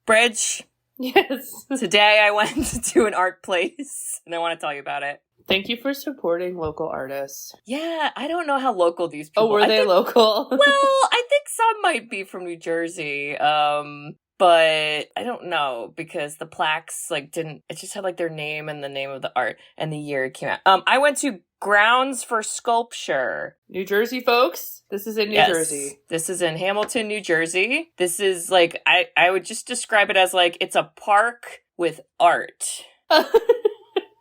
Bridge. Yes. Today I went to an art place, and I want to tell you about it. Thank you for supporting local artists. Yeah, I don't know how local these people... Oh, were they local? Well, I think some might be from New Jersey. But I don't know, because the plaques, like, didn't... It just had, like, their name and the name of the art and the year it came out. I went to Grounds for Sculpture. New Jersey, folks? This is in New Jersey. This is in Hamilton, New Jersey. This is, like, I would just describe it as, like, it's a park with art.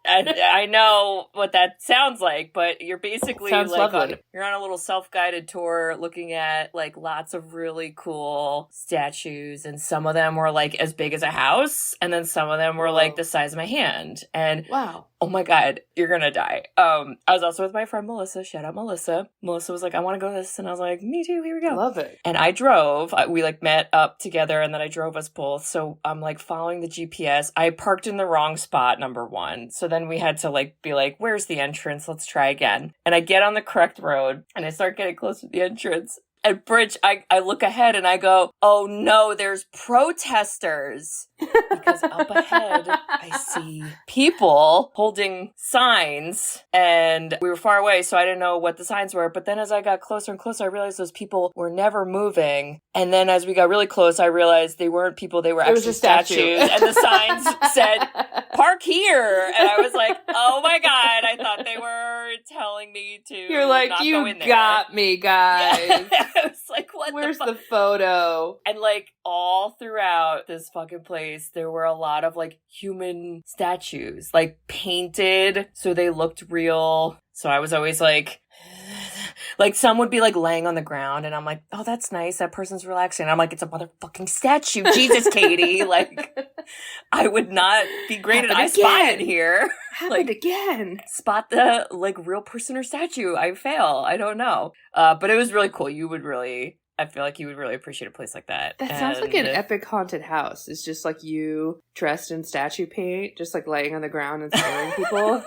I know what that sounds like, but you're basically sounds like lovely. You're on a little self-guided tour looking at like lots of really cool statues, and some of them were like as big as a house, and then some of them were like the size of my hand. And wow. Oh my God, you're gonna die. I was also with my friend Melissa. Shout out Melissa. Melissa was like, I want to go to this. And I was like, me too, here we go. Love it. And I drove. We like met up together, and then I drove us both. So I'm like following the GPS. I parked in the wrong spot, number one. So then we had to like be like, where's the entrance? Let's try again. And I get on the correct road, and I start getting close to the entrance. At Bridge, I look ahead and I go, oh no, there's protesters. Because up ahead, I see people holding signs, and we were far away, so I didn't know what the signs were. But then as I got closer and closer, I realized those people were never moving. And then as we got really close, I realized they weren't people, they were actually statues. And the signs said, park here. And I was like, oh my God, I thought they were telling me to You're like, not you go in there. got me, guys. Yeah. I was like, what Where's the the photo? And like all throughout this fucking place, there were a lot of like human statues, like painted so they looked real. So I was always like some would be like laying on the ground, and I'm like, oh, that's nice, that person's relaxing. And I'm like, it's a motherfucking statue. Jesus, Katie. Like, I would not be great at I spot it here. Happened again. Spot the like real person or statue. I fail. I don't know. But it was really cool. I feel like you would really appreciate a place like that. That sounds like an epic haunted house. It's just like you dressed in statue paint, just like laying on the ground and scaring people.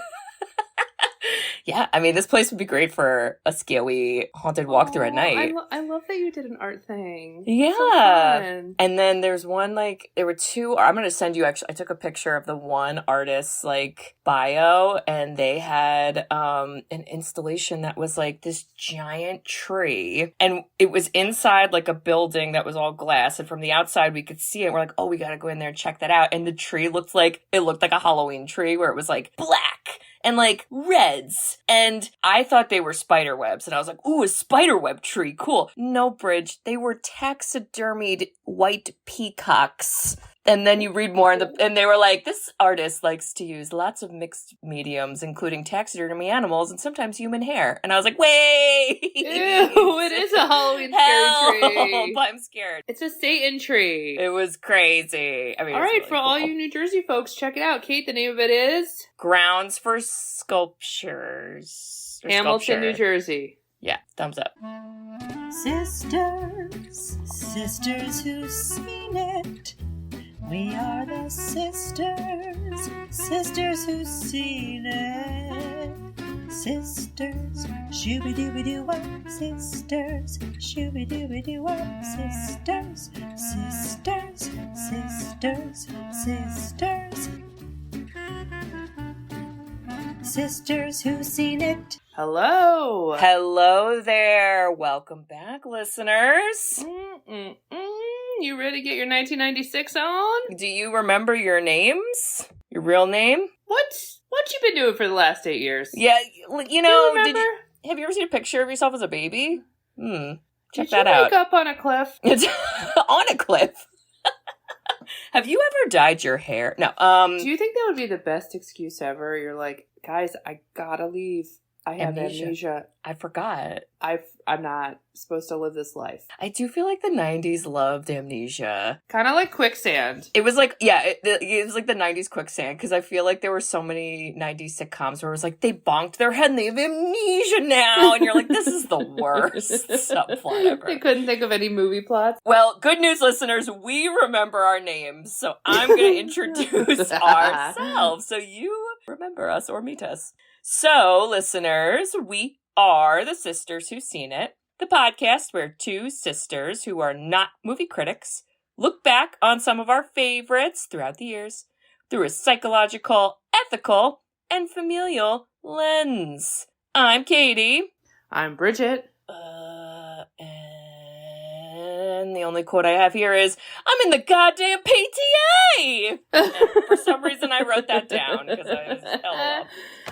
Yeah, I mean, this place would be great for a scary haunted walkthrough at night. I love that you did an art thing. Yeah. So fun. And then there's one, like, there were two, I'm going to send you, actually, I took a picture of the one artist's, like, bio, and they had an installation that was, like, this giant tree. And it was inside, like, a building that was all glass. And from the outside, we could see it. We're like, oh, we got to go in there and check that out. And the tree looked like a Halloween tree where it was, like, black and like reds. And I thought they were spider webs. And I was like, ooh, a spider web tree. Cool. No, Bridge. They were taxidermied white peacocks. And then you read more, and they were like, this artist likes to use lots of mixed mediums, including taxidermy animals and sometimes human hair. And I was like, wait! Ew, it is a Halloween scary tree. I'm scared. It's a Satan tree. It was crazy. I mean, all right, really for all you New Jersey folks, check it out. Kate, the name of it is? Grounds for Sculptures. Hamilton, New Jersey. Yeah, thumbs up. Sisters who've seen it. We are the sisters who've seen it. Sisters, shooby-dooby-doo-wop, sisters, shooby-dooby-doo-wop, sisters, sisters who've seen it. Hello there. Welcome back, listeners. You ready to get your 1996 on? Do you remember your names? Your real name? What you been doing for the last 8 years? Yeah, you know, have you ever seen a picture of yourself as a baby? Check Did that you out. wake up on a cliff? It's on a cliff. Have you ever dyed your hair? No. Do you think that would be the best excuse ever? You're like, guys, I gotta leave. I have amnesia. I forgot. I'm not supposed to live this life. I do feel like the 90s loved amnesia. Kind of like quicksand. It was like, yeah, it was like the 90s quicksand, because I feel like there were so many 90s sitcoms where it was like, they bonked their head and they have amnesia now. And you're like, this is the worst subplot ever. They couldn't think of any movie plots. Well, good news, listeners. We remember our names. So I'm going to introduce ourselves so you remember us or meet us. So, listeners, we are the Sisters Who've Seen It, the podcast where two sisters who are not movie critics look back on some of our favorites throughout the years through a psychological, ethical, and familial lens. I'm Katie. I'm Bridget. And the only quote I have here is, I'm in the goddamn PTA! And for some reason I wrote that down because I was LOL.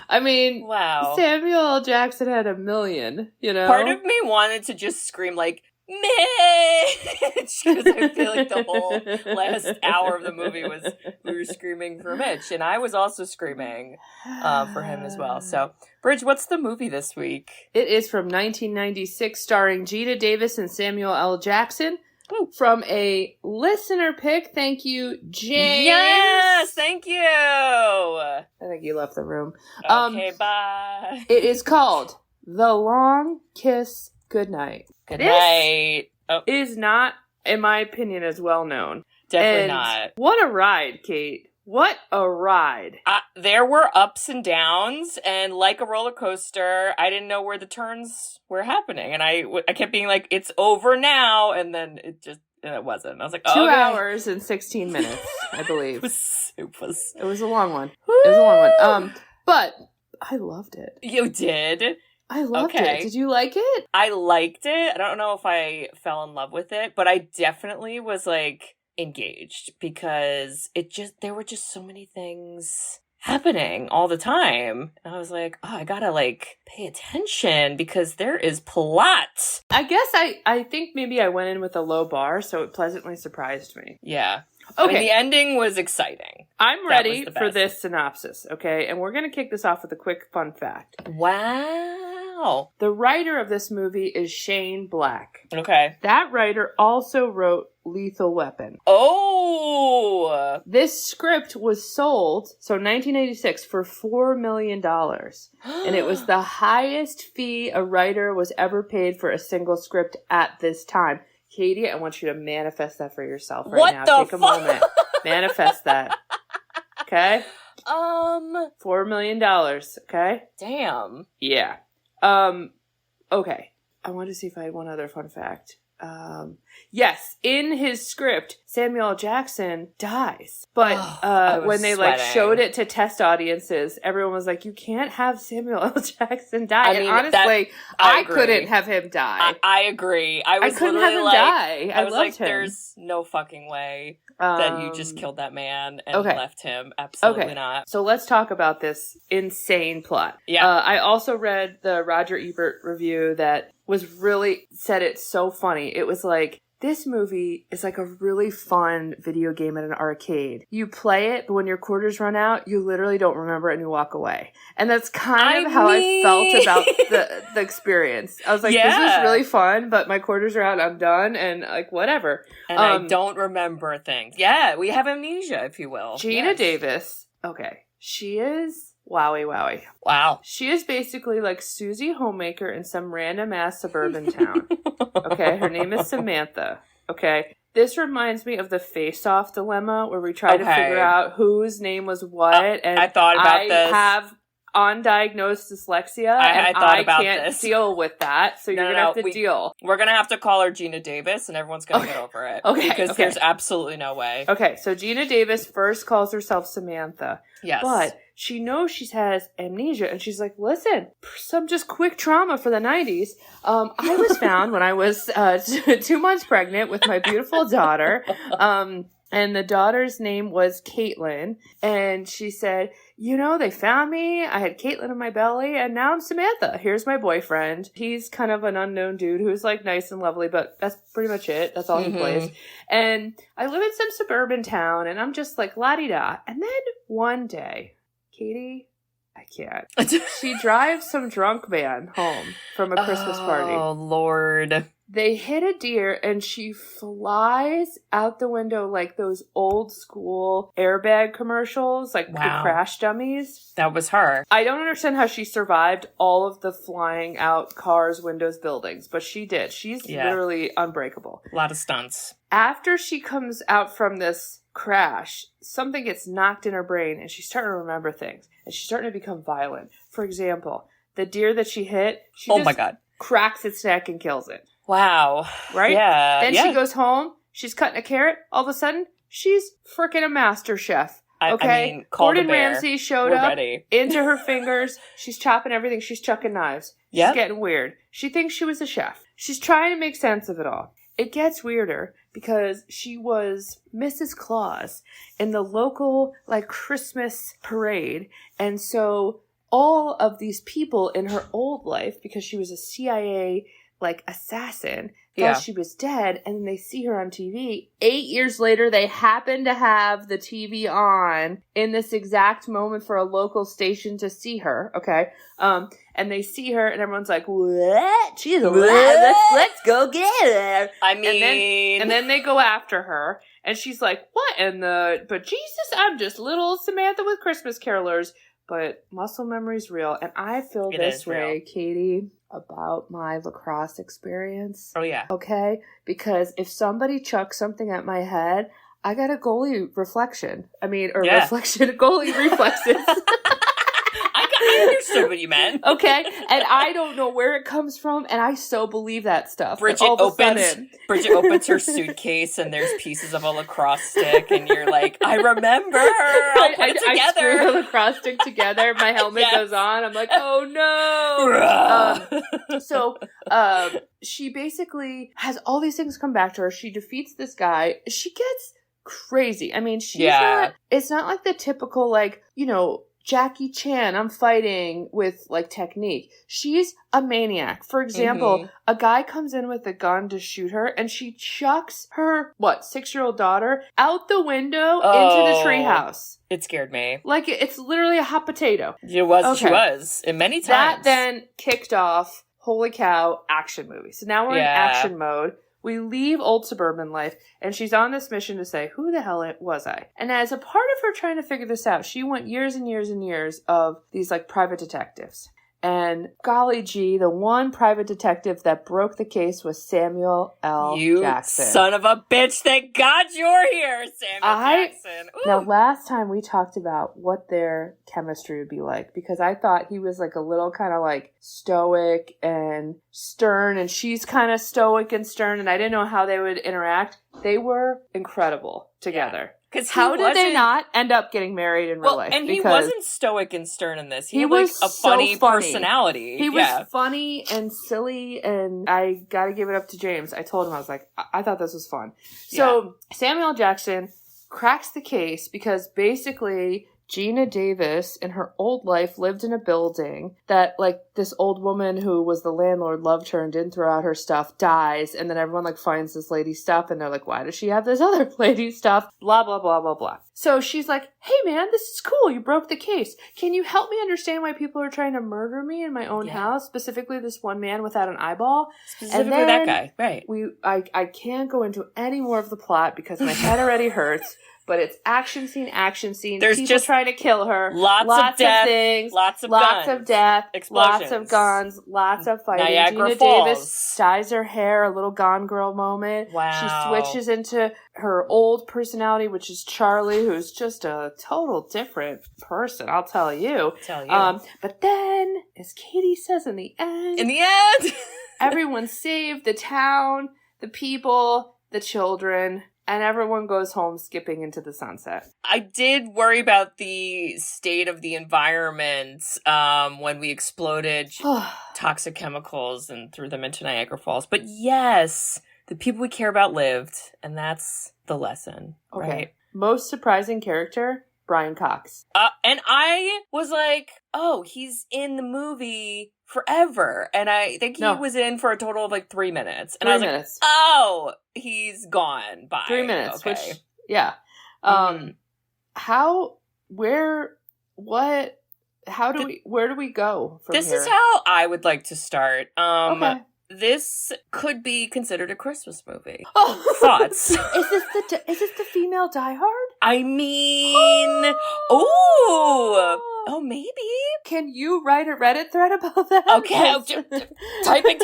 I mean, wow. Samuel L. Jackson had 1 million, you know? Part of me wanted to just scream like, Mitch! Because I feel like the whole last hour of the movie was we were screaming for Mitch. And I was also screaming for him as well. So, Bridge, what's the movie this week? It is from 1996, starring Geena Davis and Samuel L. Jackson. Ooh. From a listener pick. Thank you, James. Yes, thank you. I think you left the room. Okay, bye. It is called The Long Kiss Goodnight. Good night. Oh, Is not, in my opinion, as well known. definitely And not. What a ride, Kate. What a ride. There were ups and downs, and like a roller coaster, I didn't know where the turns were happening. And I kept being like, it's over now, and then it wasn't. I was like, 2 okay. hours and 16 minutes, I believe. It was. It was a long one. It was a long one. But I loved it. You did? I loved Okay. it. Did you like it? I liked it. I don't know if I fell in love with it, but I definitely was like engaged because there were just so many things happening all the time. And I was like, oh, I gotta like pay attention because there is plot. I guess I think maybe I went in with a low bar, so it pleasantly surprised me. Yeah. Okay. I mean, the ending was exciting. I'm That ready was the for best. this synopsis, okay? And we're going to kick this off with a quick fun fact. Wow. The writer of this movie is Shane Black. Okay. That writer also wrote Lethal Weapon. Oh. This script was sold, so 1986, for $4 million. And it was the highest fee a writer was ever paid for a single script at this time. Katie, I want you to manifest that for yourself right What now. the Take a moment. Manifest that. Okay? $4 million. Okay? Damn. Yeah. Okay. I wanted to see if I had one other fun fact. Yes, in his script, Samuel L. Jackson dies. But when they showed it to test audiences, everyone was like, you can't have Samuel L. Jackson die. I mean, honestly, I agree. couldn't have him die. I agree. I couldn't have him die. I was loved like, him. there's no fucking way that you just killed that man and left him. Absolutely not. So let's talk about this insane plot. Yeah. I also read the Roger Ebert review that said it so funny. It was like, this movie is like a really fun video game at an arcade. You play it, but when your quarters run out, you literally don't remember it and you walk away. And that's kind of how I felt about the experience. I was like, this is really fun, but my quarters are out, I'm done, and like, whatever. And I don't remember things. Yeah, we have amnesia, if you will. Geena Davis, okay, she is... Wowie. Wow. She is basically like Susie Homemaker in some random ass suburban town. Okay, her name is Samantha. Okay, this reminds me of the face-off dilemma where we try to figure out whose name was what. And I thought about this. I have undiagnosed dyslexia, and I can't deal with that. So you're gonna have to deal. We're gonna have to call her Geena Davis, and everyone's gonna get over it. Because there's absolutely no way. Okay, so Geena Davis first calls herself Samantha. Yes, but she knows she has amnesia, and she's like, listen, some just quick trauma for the 90s. I was found when I was 2 months pregnant with my beautiful daughter. And the daughter's name was Caitlin. And she said, you know, they found me. I had Caitlin in my belly, and now I'm Samantha. Here's my boyfriend. He's kind of an unknown dude who's like nice and lovely, but that's pretty much it. That's all he plays. And I live in some suburban town, and I'm just like la-di-da. And then one day, Katie, I can't. She drives some drunk man home from a Christmas party. Oh, Lord. They hit a deer, and she flies out the window like those old school airbag commercials, like the crash dummies. That was her. I don't understand how she survived all of the flying out cars, windows, buildings, but she did. She's literally unbreakable. A lot of stunts. After she comes out from this crash, something gets knocked in her brain, and she's starting to remember things, and she's starting to become violent. For example, the deer that she hit, she cracks its neck and kills it. Wow. Right? Yeah. Then she goes home. She's cutting a carrot. All of a sudden, she's freaking a master chef. Okay, I mean, call Gordon the bear. Ramsay showed We're up ready. into her fingers. She's chopping everything. She's chucking knives. Yep. She's getting weird. She thinks she was a chef. She's trying to make sense of it all. It gets weirder because she was Mrs. Claus in the local like Christmas parade, and so all of these people in her old life, because she was a CIA like assassin, thought she was dead, and then they see her on TV. 8 years later, they happen to have the TV on in this exact moment for a local station to see her, okay? And they see her, and everyone's like, what? She's alive. Let's go get her. I mean... And then they go after her, and she's like, what in the... But Jesus, I'm just little Samantha with Christmas carolers. But muscle memory's real, and I feel this way, Katie, about my lacrosse experience. Oh, yeah. Okay? Because if somebody chucks something at my head, I got a goalie reflection. Goalie reflexes. I understood what you meant. Okay? And I don't know where it comes from, and I so believe that stuff. Bridget opens her suitcase, and there's pieces of a lacrosse stick, and you're like, I remember. I'll put it together. I screw the lacrosse stick together. My helmet goes on. I'm like, oh no. So she basically has all these things come back to her. She defeats this guy. She gets crazy. I mean, it's not like the typical, like, you know, Jackie Chan, I'm fighting with, like, technique. She's a maniac. For example, a guy comes in with a gun to shoot her, and she chucks her, 6-year-old daughter out the window into the treehouse. It scared me. Like, it's literally a hot potato. She was. And many times. That then kicked off, holy cow, action movie. So now we're in action mode. We leave old suburban life, and she's on this mission to say, who the hell was I? And as a part of her trying to figure this out, she went years and years and years of these, like, private detectives. And golly gee, the one private detective that broke the case was Samuel L. Jackson. You son of a bitch, thank God you're here, Samuel Jackson. Ooh. Now, last time we talked about what their chemistry would be like, because I thought he was like a little kind of like stoic and stern, and she's kind of stoic and stern, and I didn't know how they would interact. They were incredible together. Because how did they not end up getting married in real life? And he wasn't stoic and stern in this. He had, was like, a funny personality. He was funny and silly, and I gotta give it up to James. I told him, I was like, I thought this was fun. So Samuel Jackson cracks the case because basically Geena Davis in her old life lived in a building that, like, this old woman who was the landlord loved her and didn't throw out her stuff dies, and then everyone, like, finds this lady's stuff, and they're like, why does she have this other lady's stuff? Blah, blah, blah, blah, blah. So she's like, hey, man, this is cool. You broke the case. Can you help me understand why people are trying to murder me in my own house? Specifically this one man without an eyeball. Specifically that guy. Right. I can't go into any more of the plot because my head already hurts. But it's action scene. There's people just trying to kill her. Lots of death, things. Lots of death. Explosions. Lots of guns. Lots of fighting. Niagra Geena Falls. Davis dyes her hair, a little Gone Girl moment. Wow. She switches into her old personality, which is Charly, who's just a total different person, I'll tell you. But then, as Katie says in the end, everyone's saved. The town, the people, the children. And everyone goes home skipping into the sunset. I did worry about the state of the environment when we exploded toxic chemicals and threw them into Niagara Falls. But yes, the people we care about lived, and that's the lesson, right? Most surprising character, Brian Cox. And I was like, oh, he's in the movie forever. And I think he was in for a total of like 3 minutes. And I was like, oh, he's gone by 3 minutes. Okay. Where do we go from this here? Is how I would like to start. This could be considered a Christmas movie. Thoughts? Is this the female Die Hard? I mean, oh, maybe. Can you write a Reddit thread about that? Okay, typing.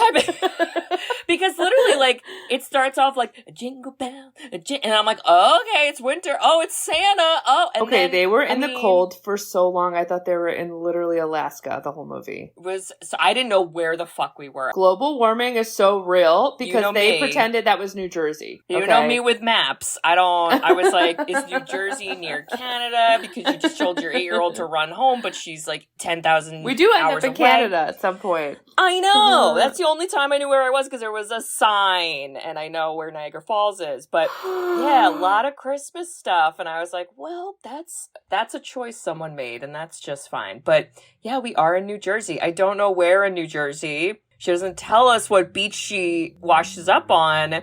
Because literally, like, it starts off like, a jingle bell, and I'm like, oh, okay, it's winter. Oh, it's Santa. Oh, and okay, then, they were in the cold for so long. I thought they were in literally Alaska the whole movie. So I didn't know where the fuck we were. Global warming is so real because they me. pretended that was New Jersey. You know me with maps. I was like, is New Jersey near Canada? Because you just told your 8-year-old to run home, but she's like 10,000 We do end hours up in away. Canada at some point. I know. That's the only time I knew where I was because there was a sign and I know where Niagara Falls is. But yeah, a lot of Christmas stuff. And I was like, well, that's a choice someone made and that's just fine. But yeah, we are in New Jersey. I don't know where in New Jersey. She doesn't tell us what beach she washes up on.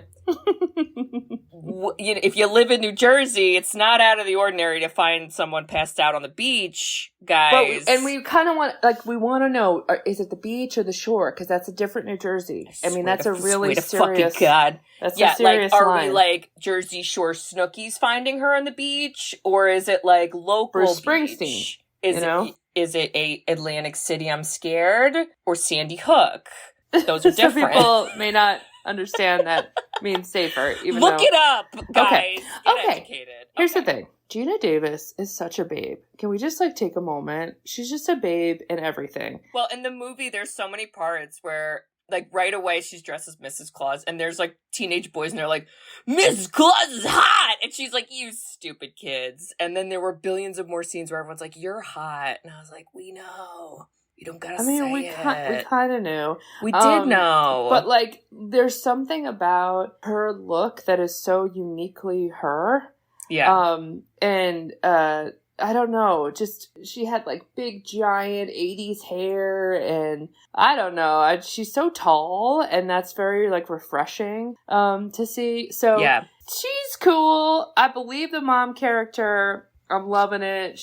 If you live in New Jersey, it's not out of the ordinary to find someone passed out on the beach, guys. And we kind of want to know, is it the beach or the shore? Because that's a different New Jersey. I mean, that's a really serious... fucking God. That's a serious are line. we like Jersey Shore Snookies finding her on the beach? Or is it like local Bruce beach? Springsteen, Is it a Atlantic City, I'm scared? Or Sandy Hook? Those are Some different. people may not understand that means safer. Look it up, guys. Okay. Get educated. Here's the thing. Geena Davis is such a babe. Can we just take a moment? She's just a babe in everything. Well, in the movie, there's so many parts where, right away, she's dressed as Mrs. Claus, and there's, teenage boys, and they're like, Mrs. Claus is hot! And she's like, you stupid kids. And then there were billions of more scenes where everyone's like, you're hot. And I was like, we know. You don't gotta say it. We kind of knew. We did know. But, there's something about her look that is so uniquely her. Yeah. I don't know, just, she had, big, giant 80s hair, and I don't know, she's so tall, and that's very, refreshing, to see. So, yeah. She's cool. I believe the mom character... I'm loving it.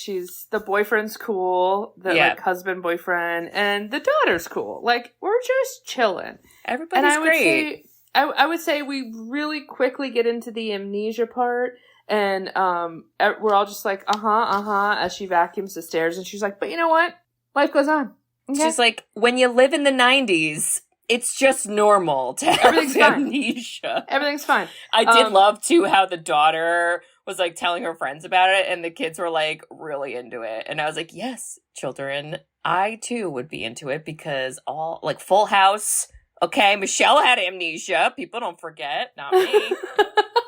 The boyfriend's cool. The husband, boyfriend, and the daughter's cool. We're just chilling. Everybody's great. I would say we really quickly get into the amnesia part, and we're all just like, as she vacuums the stairs, and she's like, but you know what? Life goes on. Okay? She's like, when you live in the 90s, it's just normal to have amnesia. Everything's fine. I did love, too, how the daughter was, telling her friends about it, and the kids were, really into it. And I was like, yes, children, I, too, would be into it, because Full House, okay, Michelle had amnesia. People don't forget. Not me.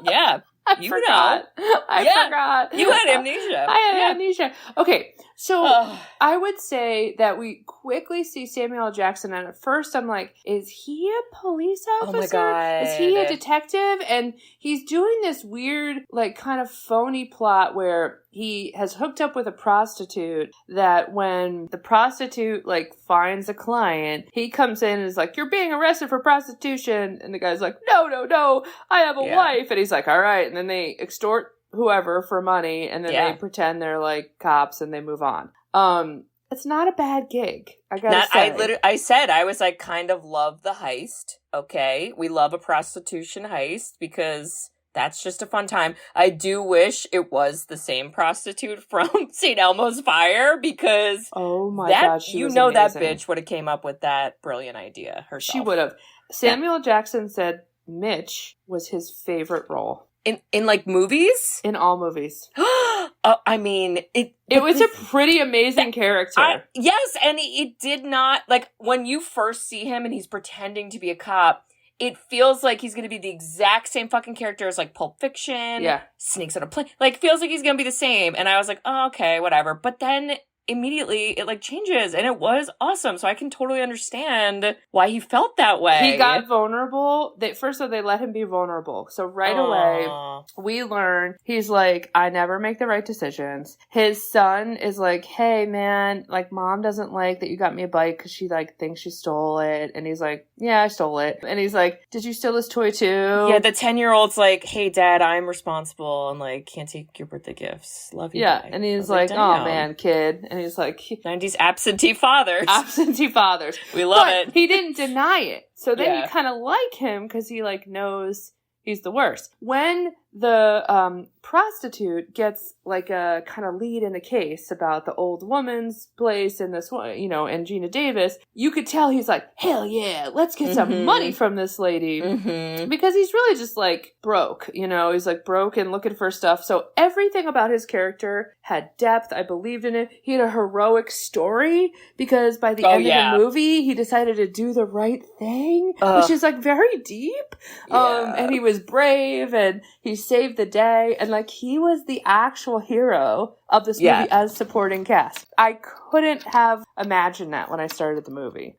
Yeah. I forgot. You had amnesia. I had amnesia. Okay, so I would say that we quickly see Samuel L. Jackson, and at first I'm like, is he a police officer? Oh my God. Is he a detective? And he's doing this weird, kind of phony plot where he has hooked up with a prostitute that when the prostitute, finds a client, he comes in and is like, you're being arrested for prostitution. And the guy's like, no, I have a wife. And he's like, all right. And then they extort whoever for money, and then they pretend they're, cops, and they move on. It's not a bad gig, I gotta say. I was like, kind of love the heist, okay? We love a prostitution heist, because... that's just a fun time. I do wish it was the same prostitute from St. Elmo's Fire, because oh my God, she was amazing. That bitch would have came up with that brilliant idea herself. She would have. Samuel Jackson said Mitch was his favorite role. In movies? In all movies. I mean, it was a pretty amazing character. Yes, and it did not, when you first see him and he's pretending to be a cop, it feels like he's going to be the exact same fucking character as, Pulp Fiction. Yeah. Snakes on a Plane. Feels like he's going to be the same. And I was like, oh, okay, whatever. But then immediately it, changes. And it was awesome. So I can totally understand why he felt that way. He got vulnerable. First of all, they let him be vulnerable. So right away, we learn he's like, I never make the right decisions. His son is like, hey, man, mom doesn't like that you got me a bike because she, thinks she stole it. And he's like, yeah, I stole it. And he's like, did you steal this toy too? Yeah, the 10-year-old's like, hey, Dad, I'm responsible and, can't take your birthday gifts. Love you, yeah, bye. and he's like, oh, man, kid. And he's like... 90s absentee fathers. Absentee fathers. We love it. He didn't deny it. So then you kind of like him because he, knows he's the worst. When the prostitute gets like a kind of lead in the case about the old woman's place and this one, and Geena Davis, you could tell he's like, hell yeah, let's get some money from this lady. Because he's really just like broke, he's like broke and looking for stuff. So everything about his character had depth. I believed in it. He had a heroic story because by the end of the movie, he decided to do the right thing, which is like very deep. And he was brave and he saved the day. And like he was the actual hero of this movie as supporting cast. I couldn't have imagined that when I started the movie.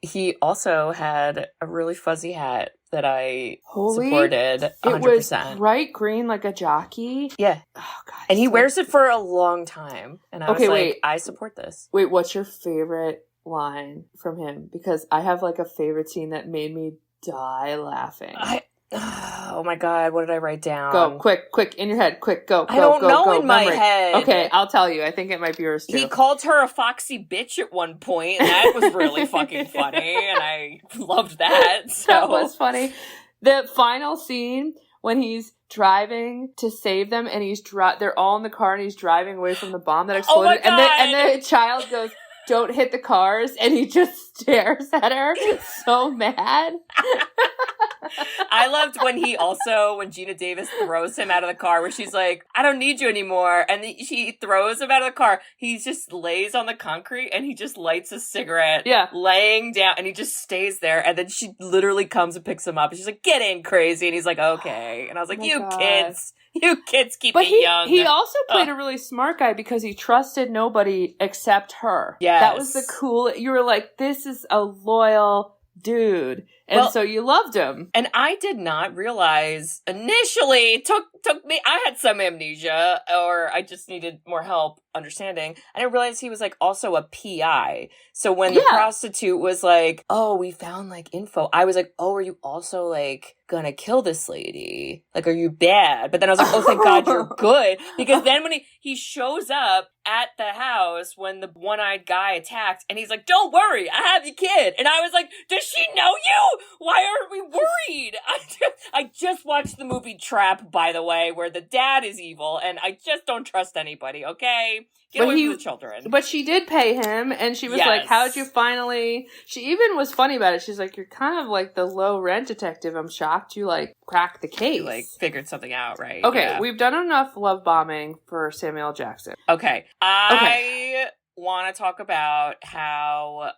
He also had a really fuzzy hat that I supported 100%. It was bright green like a jockey. Yeah. Oh god. And he wears it for a long time. And I was like, wait. I support this. Wait, what's your favorite line from him? Because I have like a favorite scene that made me die laughing. Oh my god, what did I write down? Go, quick, in your head, quick, go. I don't know go, in my head. Okay, I'll tell you. I think it might be yours too. He called her a foxy bitch at one point, and that was really fucking funny, and I loved that. So. That was funny. The final scene when he's driving to save them, and they're all in the car, and he's driving away from the bomb that exploded, and the child goes, "Don't hit the cars," and he just stares at her, so mad. I loved when Geena Davis throws him out of the car, where she's like, I don't need you anymore. And she throws him out of the car. He just lays on the concrete and he just lights a cigarette. Yeah. Laying down and he just stays there. And then she literally comes and picks him up. And she's like, get in, crazy. And he's like, okay. And I was like, you kids keep me young. He also played a really smart guy because he trusted nobody except her. Yes. That was the cool. You were like, this is a loyal dude. And so you loved him. And I did not realize initially, it took me, I had some amnesia, or I just needed more help understanding. I didn't realize he was like also a PI. So when the prostitute was like, oh, we found like info, I was like, oh, are you also like gonna kill this lady? Like, are you bad? But then I was like, oh, thank God you're good. Because then when he shows up at the house when the one-eyed guy attacked, and he's like, don't worry, I have your kid. And I was like, does she know you? Why aren't we worried? I just watched the movie Trap, by the way, where the dad is evil, and I just don't trust anybody, okay? Get away from the children. But she did pay him, and she was like, how'd you finally... She even was funny about it. She's like, you're kind of like the low-rent detective. I'm shocked you, like, cracked the case. You, like, figured something out, right? Okay, we've done enough love bombing for Samuel Jackson. Okay. I want to talk about how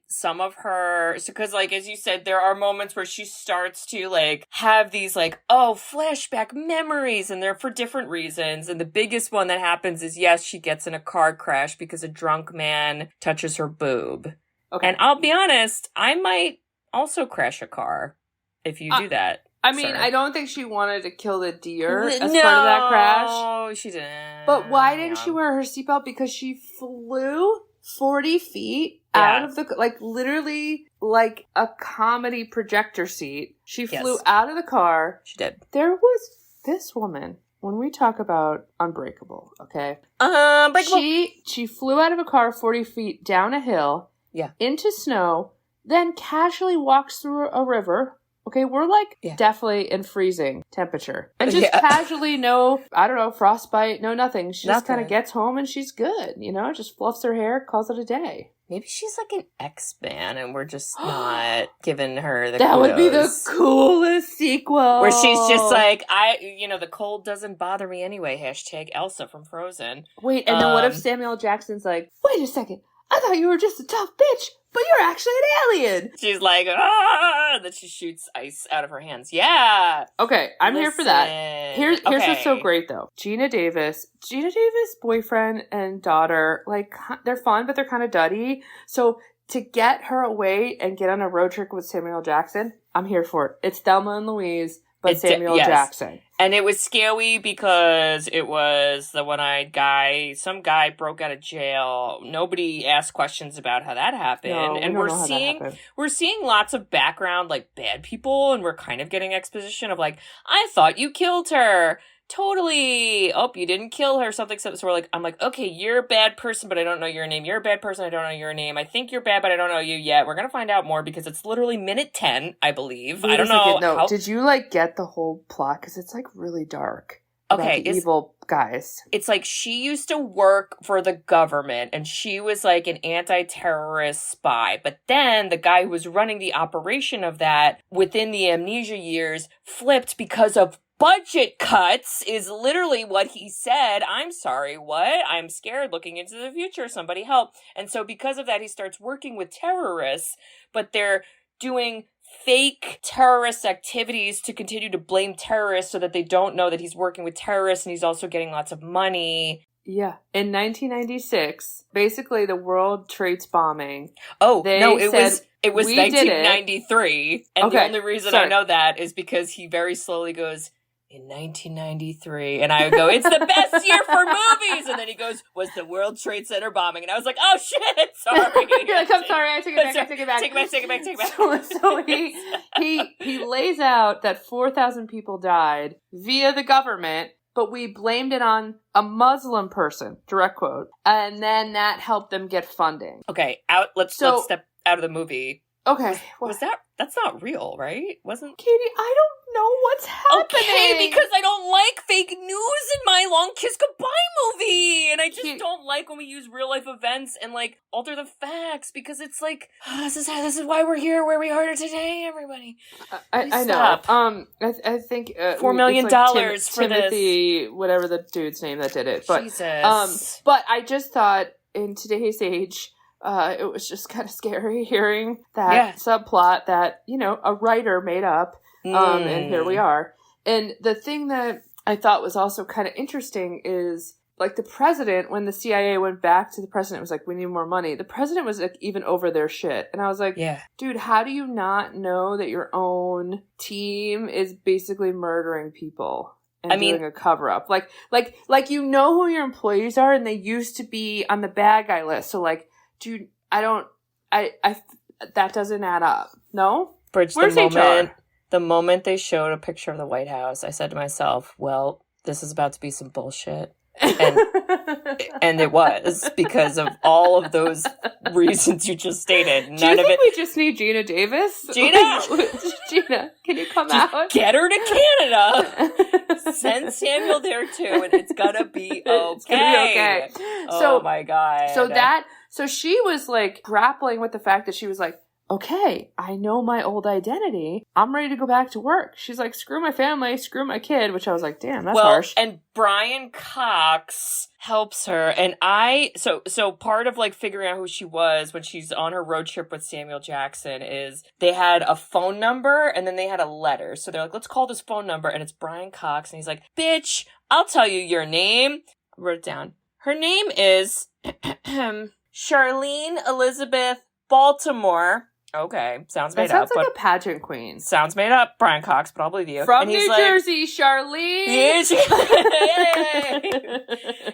some of her, because like as you said, there are moments where she starts to like have these like flashback memories, and they're for different reasons. And the biggest one that happens is she gets in a car crash because a drunk man touches her boob. Okay. And I'll be honest, I might also crash a car if you do that. I mean, I don't think she wanted to kill the deer as part of that crash. No, she didn't. But why didn't she wear her seatbelt? Because she flew 40 feet out of the, like, literally like a comedy projector seat. She flew out of the car. She did. There was this woman, when we talk about Unbreakable, okay? Unbreakable. She flew out of a car 40 feet down a hill, into snow, then casually walks through a river. Okay, we're like definitely in freezing temperature. And just casually, no, I don't know, frostbite, no nothing. She just kind of gets home and she's good, just fluffs her hair, calls it a day. Maybe she's like an X-Man and we're just not giving her the That kudos. would be the coolest sequel. Where she's just like, the cold doesn't bother me anyway. #, Elsa from Frozen. Wait, and then what if Samuel Jackson's like, wait a second, I thought you were just a tough bitch, but you're actually an alien. She's like, that she shoots ice out of her hands. Yeah. Okay, I'm here for that. Here's what's so great, though. Geena Davis, boyfriend and daughter, like, they're fun, but they're kind of duddy. So to get her away and get on a road trip with Samuel Jackson, I'm here for it. It's Thelma and Louise, but Samuel Jackson. And it was scary because it was the one-eyed guy. Some guy broke out of jail. Nobody asked questions about how that happened. No, and we're seeing lots of background, like bad people, and we're kind of getting exposition of like, I thought you killed her. totally, oh, you didn't kill her, something. So I'm like, okay, you're a bad person, but I don't know your name. You're a bad person, I don't know your name. I think you're bad, but I don't know you yet. We're going to find out more because it's literally minute 10, I believe. Wait I don't know. No, did you get the whole plot? Because it's really dark. Okay, the evil guys. It's she used to work for the government, and she was an anti-terrorist spy. But then the guy who was running the operation of that within the amnesia years flipped because of budget cuts, is literally what he said. I'm sorry, what? I'm scared looking into the future. Somebody help. And so because of that, he starts working with terrorists, but they're doing fake terrorist activities to continue to blame terrorists so that they don't know that he's working with terrorists, and he's also getting lots of money. Yeah. In 1996, basically the World Trade bombing. Oh, no, it was 1993. And the only reason I know that is because he very slowly goes, in 1993. And I would go, it's the best year for movies. And then he goes, was the World Trade Center bombing? And I was like, oh shit, sorry. I'm sorry, I take it back. Take it back. So he lays out that 4,000 people died via the government, but we blamed it on a Muslim person, direct quote. And then that helped them get funding. Okay, let's step out of the movie. Okay. That's not real, right? Wasn't Katie, I don't know what's happening. Okay, because I don't like fake news in my Long Kiss Goodbye movie. And I just don't like when we use real life events and alter the facts, because it's this is why we're here where we are today, everybody. I know. I think $4 million for Timothy, whatever the dude's name that did it. But Jesus. But I just thought in today's age, it was just kind of scary hearing that subplot that, a writer made up. And here we are. And the thing that I thought was also kind of interesting is, the president, when the CIA went back to the president, was we need more money. The president was even over their shit. And I was like, dude, how do you not know that your own team is basically murdering people? And doing a cover-up. You know who your employees are, and they used to be on the bad guy list. So, dude, that doesn't add up. No? Bridge, where's HR? The moment they showed a picture of the White House, I said to myself, well, this is about to be some bullshit. And it was, because of all of those reasons you just stated. Do you think we just need Geena Davis? Geena, can you come out? Get her to Canada. Send Samuel there too, and it's gonna be okay. It's gonna be okay. Oh my God. So she was grappling with the fact that she was okay, I know my old identity. I'm ready to go back to work. She's like, screw my family, screw my kid, which I was like, damn, that's harsh. And Brian Cox helps her. And so part of figuring out who she was when she's on her road trip with Samuel Jackson is they had a phone number and then they had a letter. So they're like, let's call this phone number. And it's Brian Cox. And he's like, bitch, I'll tell you your name. I wrote it down. Her name is Charlene Elizabeth Baltimore. Okay, sounds made up. That sounds like a pageant queen. Sounds made up, Brian Cox, but I'll believe you. From New Jersey, Charlene!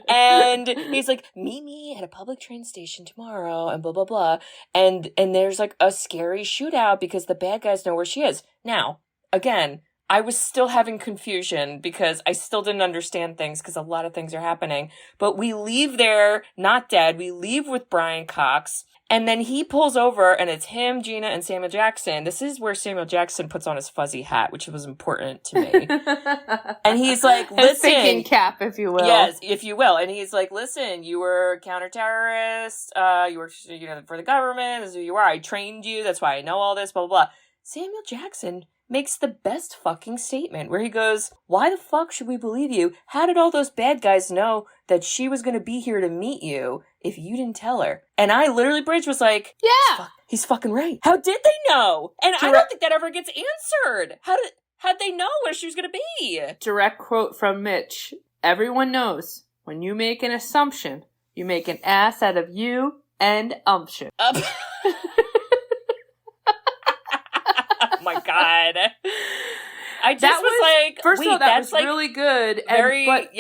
And he's like, meet me at a public train station tomorrow, and blah, blah, blah. And there's a scary shootout because the bad guys know where she is. Now, again, I was still having confusion because I still didn't understand things because a lot of things are happening. But we leave there, not dead. We leave with Brian Cox. And then he pulls over, and it's him, Geena, and Samuel Jackson. This is where Samuel Jackson puts on his fuzzy hat, which was important to me. And he's like, listen. His thinking cap, if you will. Yes, if you will. And he's like, listen, you were counter-terrorist. You worked for the government. This is who you are. I trained you. That's why I know all this, blah, blah, blah. Samuel Jackson makes the best fucking statement where he goes, why the fuck should we believe you? How did all those bad guys know that she was going to be here to meet you if you didn't tell her? And I literally, Bridge, was like, yeah, he's fucking right. How did they know? And I don't think that ever gets answered. How'd they know where she was going to be? Direct quote from Mitch. Everyone knows when you make an assumption, you make an ass out of you and umption. Oh my God. I just first of all, that was really good. But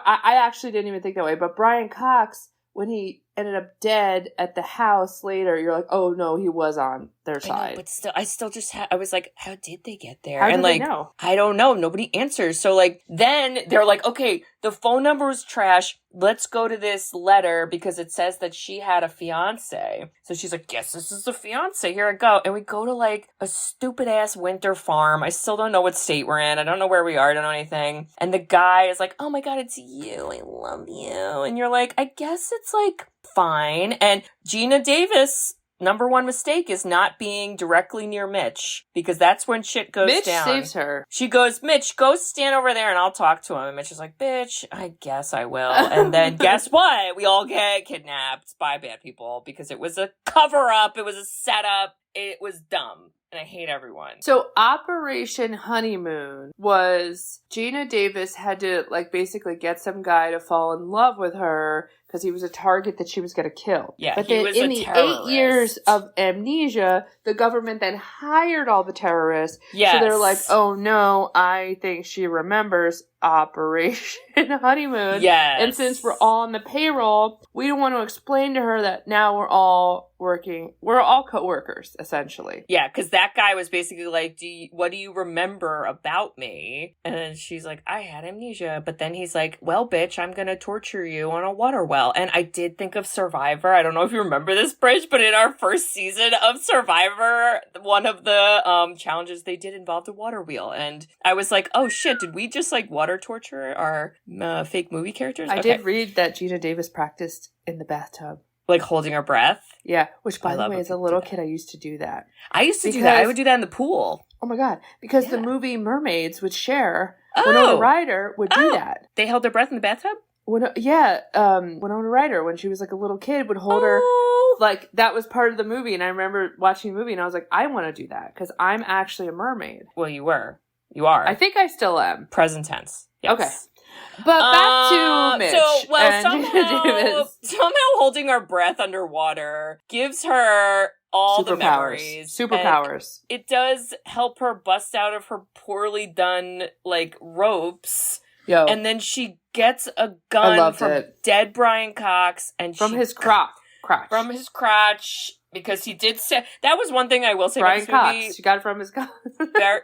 I actually didn't even think that way. But Brian Cox, when he ended up dead at the house later, you're like, oh no, he was on their side. I know, but still, I still just I was like, how did they get there? How and did like, they know? I don't know. Nobody answers. So like, then they're like, okay, the phone number was trash. Let's go to this letter because it says that she had a fiance. So she's like, yes, this is a fiance. Here I go. And we go to like a stupid ass winter farm. I still don't know what state we're in. I don't know where we are. I don't know anything. And the guy is like, oh my God, it's you. I love you. And you're like, I guess it's like fine. And Geena Davis, number one mistake is not being directly near Mitch, because that's when shit goes down. Mitch saves her. She goes, Mitch, go stand over there and I'll talk to him. And Mitch is like, bitch, I guess I will. And then guess what? We all get kidnapped by bad people because it was a cover up. It was a setup. It was dumb. And I hate everyone. So Operation Honeymoon was Geena Davis had to like basically get some guy to fall in love with her because he was a target that she was going to kill. Yeah, but he then was in a the terrorist. 8 years of amnesia, the government then hired all the terrorists. Yes. So they're like, oh no, I think she remembers Operation Honeymoon. Yes. And since we're all on the payroll, we don't want to explain to her that now we're all co-workers, essentially. Yeah, because that guy was basically like, what do you remember about me? And then she's like, I had amnesia. But then he's like, well, bitch, I'm going to torture you on a water well. And I did think of Survivor. I don't know if you remember this, Bridge, but in our first season of Survivor, one of the challenges they did involved a water wheel. And I was like, oh shit, did we just like water torture our fake movie characters? I did read that Geena Davis practiced in the bathtub. Like holding our breath? Yeah, which by I the love way, it as a when little people do kid, I used to do that. I used to do that. I would do that in the pool. Oh my God. Because the Yeah. movie Mermaids with Cher, Oh. Winona Ryder would do that. They held their breath in the bathtub? Winona Ryder, when she was like a little kid, would hold her, Oh. like, that was part of the movie. And I remember watching the movie and I was like, I want to do that because I'm actually a mermaid. Well, you were. You are. I think I still am. Present tense. Yes. Okay. But back to Mitch and Geena Davis. somehow holding our breath underwater gives her all the memories. Superpowers. And it does help her bust out of her poorly done, like, ropes. Yo. And then she gets a gun from dead Brian Cox. And from his crotch. From his crotch. Because he did say... That was one thing I will say Brian about this movie. Cox. She got it from his gun.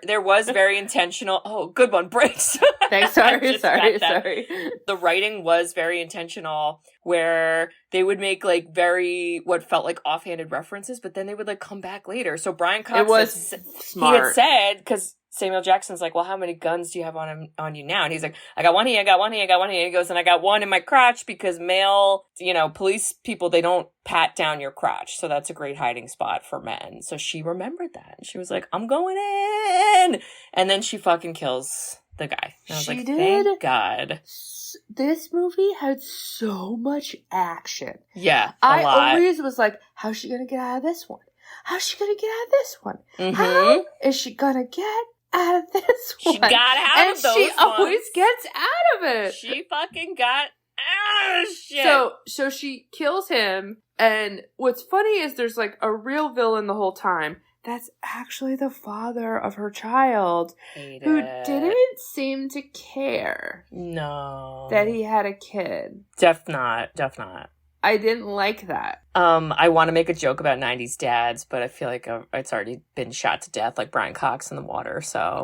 there was very intentional... Oh, good one, Briggs. Thanks. Sorry. The writing was very intentional, where they would make like very what felt like offhanded references, but then they would like come back later. So Brian Cox, it was smart. He had said, because Samuel Jackson's like, well, how many guns do you have on you now? And he's like, I got one here, I got one here, I got one here. He goes, and I got one in my crotch because male, police people, they don't pat down your crotch. So that's a great hiding spot for men. So she remembered that. And she was like, I'm going in. And then she fucking kills the guy. And I was like, thank God. This movie had so much action. Yeah, I always was like, how's she gonna get out of this one? How's she gonna get out of this one? Mm-hmm. How is she gonna get out of this one? She got out of those And she ones. always gets out of it. She fucking got out of shit. So she kills him, and what's funny is there's like a real villain the whole time. That's actually the father of her child, who didn't seem to care. No. That he had a kid. Def not. I didn't like that. I want to make a joke about 90s dads, but I feel like it's already been shot to death, like Brian Cox in the water, so...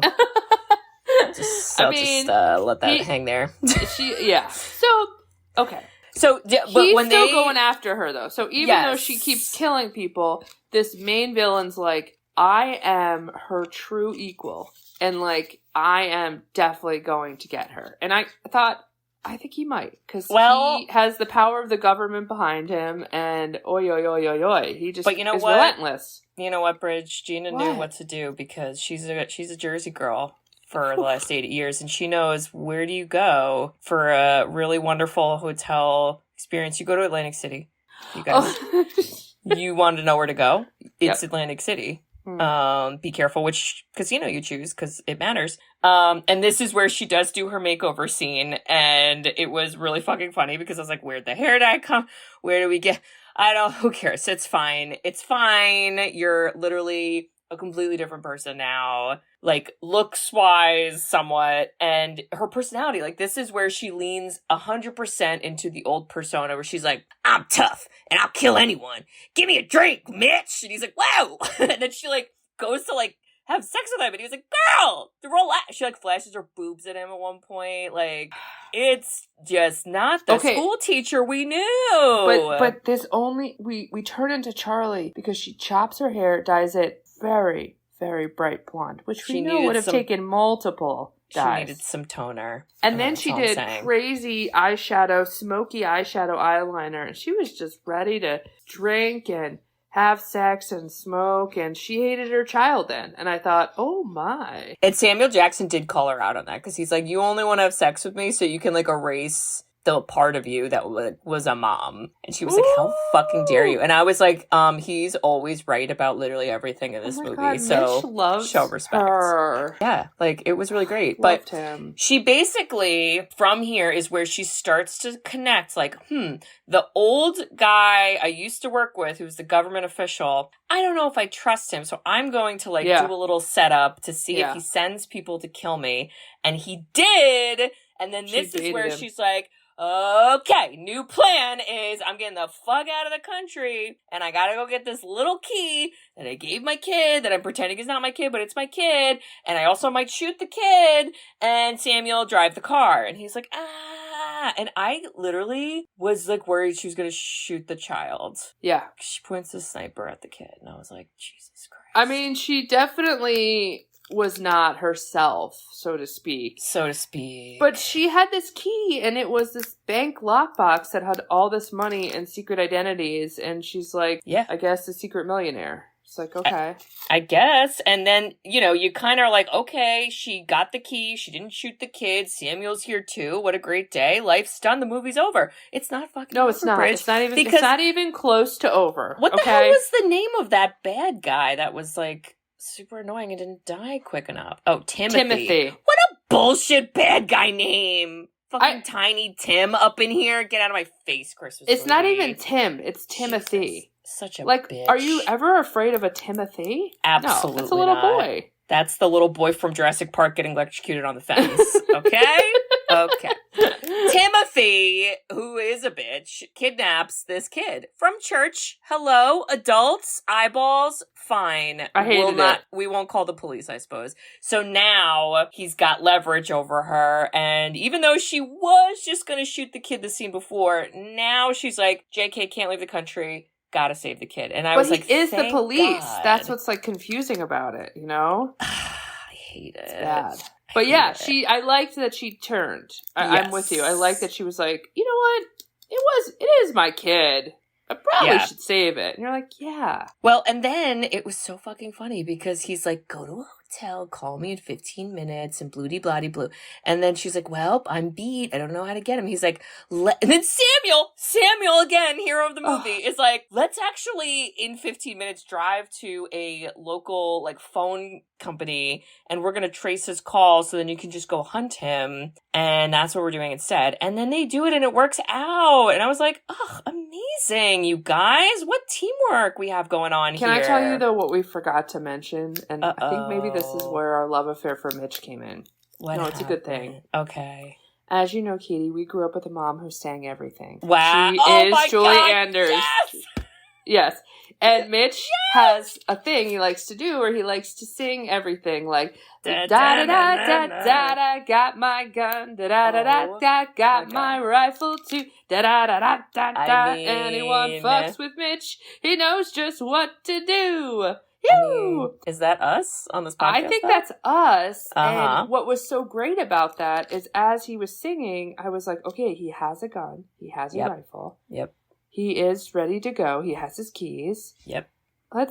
just let that hang there. So, okay. So, but he's when still going after her, though. So even though she keeps killing people, this main villain's like, I am her true equal. And, like, I am definitely going to get her. And I think he might. Because he has the power of the government behind him. And oi. He just is relentless. You know what, Bridge? Geena knew what to do because she's a Jersey girl for the last 8 years, and she knows where do you go for a really wonderful hotel experience. You go to Atlantic City. You guys, you want to know where to go? It's Atlantic City. Be careful which casino you choose because it matters. And this is where she does do her makeover scene, and it was really fucking funny because I was like, where'd the hair dye come? Where do we get? Who cares? It's fine. You're literally a completely different person now, like looks-wise somewhat, and her personality. Like, this is where she leans 100% into the old persona where she's like, I'm tough and I'll kill anyone. Give me a drink, Mitch. And he's like, whoa. And then she like goes to like have sex with him, and he was like, girl, relax. She like flashes her boobs at him at one point. Like, it's just not the school teacher we knew. But this only we turn into Charly because she chops her hair, dyes it very, very bright blonde, which we know would have taken multiple dyes. She needed some toner. And then she did crazy eyeshadow, smoky eyeshadow eyeliner, and she was just ready to drink and have sex and smoke, and she hated her child then. And I thought, oh my. And Samuel Jackson did call her out on that, because he's like, you only want to have sex with me so you can like erase the part of you that was a mom. And she was like, how fucking dare you? And I was like, he's always right about literally everything in this movie. God, so Mitch loves show respect. Her. Yeah, like it was really great. Loved but him. She basically, from here is where she starts to connect, like, the old guy I used to work with, who's the government official, I don't know if I trust him. So I'm going to like do a little setup to see if he sends people to kill me. And he did. And then this is where she's like, okay, new plan is I'm getting the fuck out of the country, and I gotta go get this little key that I gave my kid, that I'm pretending is not my kid, but it's my kid, and I also might shoot the kid, and Samuel drive the car. And he's like, and I literally was like worried she was gonna shoot the child. Yeah. She points the sniper at the kid, and I was like, Jesus Christ. I mean, she definitely was not herself, so to speak. But she had this key, and it was this bank lockbox that had all this money and secret identities, and she's like, I guess a secret millionaire. It's like, okay. I guess. And then, you kind of are like, okay, she got the key, she didn't shoot the kid, Samuel's here too, what a great day, life's done, the movie's over. It's not fucking over, it's not. Bridge, it's not even close to over. What the hell was the name of that bad guy that was like super annoying and didn't die quick enough? Oh, Timothy. What a bullshit bad guy name. Fucking Tiny Tim up in here. Get out of my face, Christmas. It's not even Tim. It's Timothy. Jesus. Such a bitch. Are you ever afraid of a Timothy? Absolutely no, that's a little boy. That's the little boy from Jurassic Park getting electrocuted on the fence. Okay? Okay. Timothy, who is a bitch, kidnaps this kid from church. Hello, adults, eyeballs, fine. I hated it. We won't call the police, I suppose. So now he's got leverage over her, and even though she was just going to shoot the kid the scene before, now she's like, JK can't leave the country. Gotta save the kid. And I was like, he is the police. God. That's what's like confusing about it, I hate it. It's bad. But yeah, I liked that she turned. I'm with you. I like that she was like, you know what? It is my kid. I probably should save it. And you're like, yeah. Well, and then it was so fucking funny because he's like, go to a hotel, call me in 15 minutes and bloody blue. And then she's like, well, I'm beat. I don't know how to get him. He's like, and then Samuel again, hero of the movie, is like, let's actually in 15 minutes drive to a local like phone company and we're going to trace his call so then you can just go hunt him. And that's what we're doing instead. And then they do it and it works out. And I was like, amazing, you guys. What teamwork we have going on here. Can I tell you, though, what we forgot to mention? And I think maybe this is where our love affair for Mitch came in. It's a good thing. Okay. As you know, Katie, we grew up with a mom who sang everything. Wow. She is Julie Anders. Yes. And Mitch has a thing he likes to do where he likes to sing everything, like da da da da da da, got my gun, da da da da da, got my rifle too, da da da da da da. Anyone fucks with Mitch, he knows just what to do. Is that us on this podcast? I think that's us. And what was so great about that is as he was singing, I was like, okay, he has a gun, he has a rifle. Yep. He is ready to go. He has his keys. Yep. I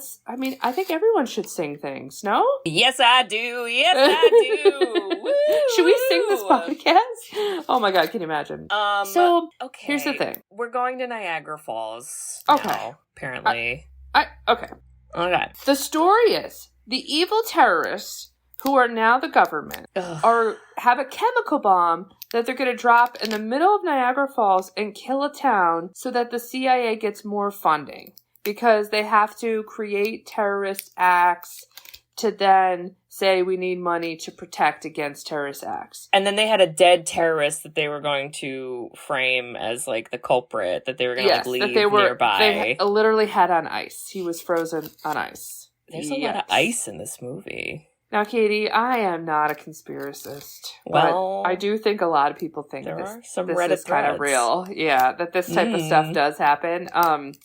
think everyone should sing things, no? Yes, I do. Yes, I do. Woo, should we sing this podcast? Oh my God, can you imagine? So, here's the thing. We're going to Niagara Falls now, apparently. Okay. Okay. The story is, the evil terrorists, who are now the government, have a chemical bomb that they're going to drop in the middle of Niagara Falls and kill a town so that the CIA gets more funding. Because they have to create terrorist acts to then say we need money to protect against terrorist acts. And then they had a dead terrorist that they were going to frame as like the culprit, that they were going to leave nearby. They literally had on ice. He was frozen on ice. There's a lot of ice in this movie. Now, Katie, I am not a conspiracist, well, but I do think a lot of people think there this are some this Reddit is kind of real. Yeah, that this type of stuff does happen.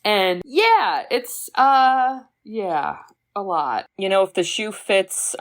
And yeah, it's yeah, a lot. You know, if the shoe fits,